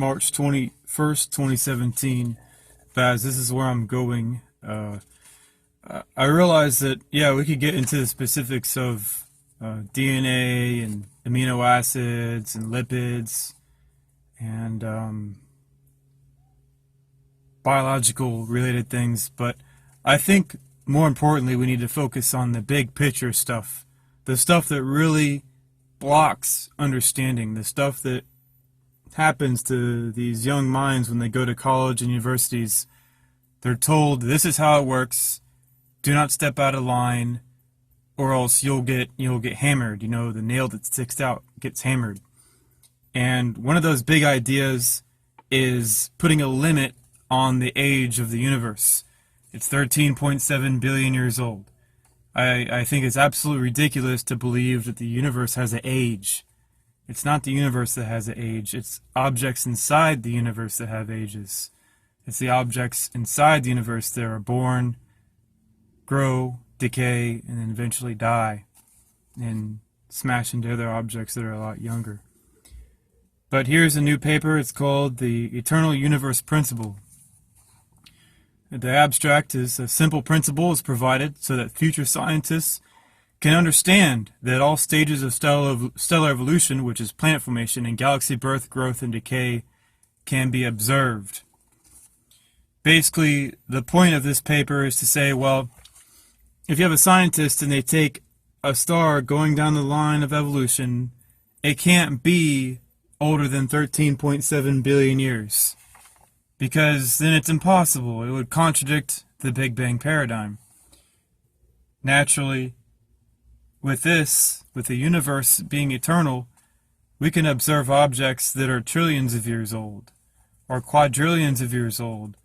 March 21st, 2017. Baz, this is where I'm going. I realized that, yeah, we could get into the specifics of DNA and amino acids and lipids and biological related things, but I think more importantly we need to focus on the big picture stuff, the stuff that really blocks understanding, the stuff that happens to these young minds when they go to college and universities. They're told this is how it works, do not step out of line or else you'll get hammered. You know, the nail that sticks out gets hammered. And one of those big ideas is putting a limit on the age of the universe. It's 13.7 billion years old. I think it's absolutely ridiculous to believe that the universe has an age. It's not the universe that has an age. It's objects inside the universe that have ages. It's the objects inside the universe that are born, grow, decay, and then eventually die and smash into other objects that are a lot younger. But here's a new paper. It's called The Eternal Universe Principle. The abstract is a simple principle is provided so that future scientists can understand that all stages of stellar evolution, which is planet formation and galaxy birth, growth, and decay, can be observed. Basically, the point of this paper is to say, well, if you have a scientist and they take a star going down the line of evolution, it can't be older than 13.7 billion years. Because then it's impossible. It would contradict the Big Bang paradigm. Naturally, with the universe being eternal, we can observe objects that are trillions of years old, or quadrillions of years old,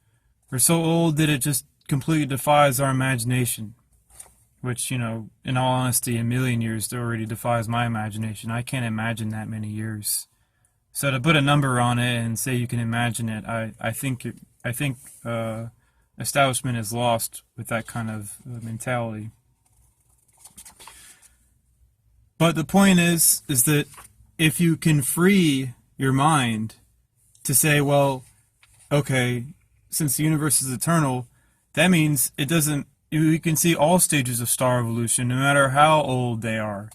or so old that it just completely defies our imagination. Which, you know, in all honesty, a million years already defies my imagination. I can't imagine that many years. So to put a number on it and say you can imagine it, I think establishment is lost with that kind of mentality. But the point is that if you can free your mind to say, well, okay, since the universe is eternal, that means it doesn't. We can see all stages of star evolution, no matter how old they are.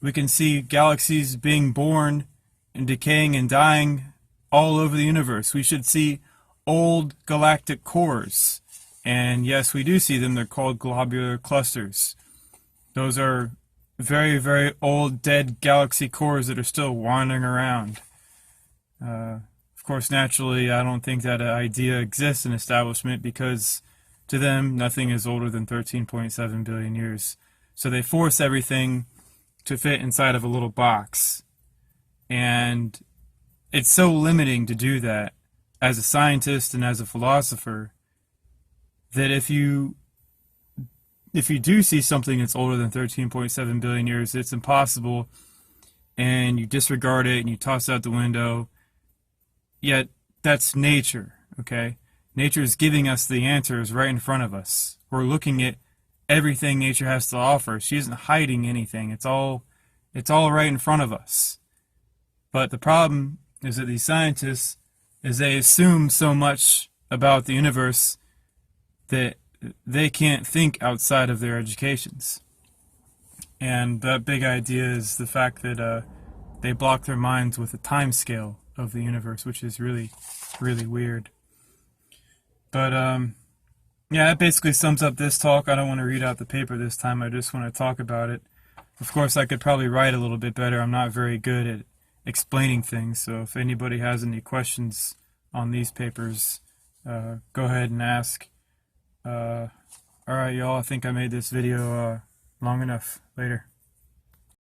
We can see galaxies being born and decaying and dying all over the universe. We should see old galactic cores. And yes, we do see them. They're called globular clusters. Those are very, very old, dead galaxy cores that are still wandering around. Of course, naturally, I don't think that idea exists in establishment because to them, nothing is older than 13.7 billion years. So they force everything to fit inside of a little box. And it's so limiting to do that as a scientist and as a philosopher that if you do see something that's older than 13.7 billion years, it's impossible, and you disregard it and you toss it out the window. Yet that's nature, okay? Nature is giving us the answers right in front of us. We're looking at everything nature has to offer. She isn't hiding anything. It's all right in front of us. But the problem is that these scientists, is they assume so much about the universe that they can't think outside of their educations. And that big idea is the fact that they block their minds with the time scale of the universe, which is really, really weird. But yeah, that basically sums up this talk. I don't want to read out the paper this time. I just want to talk about it. Of course, I could probably write a little bit better. I'm not very good at explaining things, so if anybody has any questions on these papers, go ahead and ask. Alright, y'all, I think I made this video long enough. Later.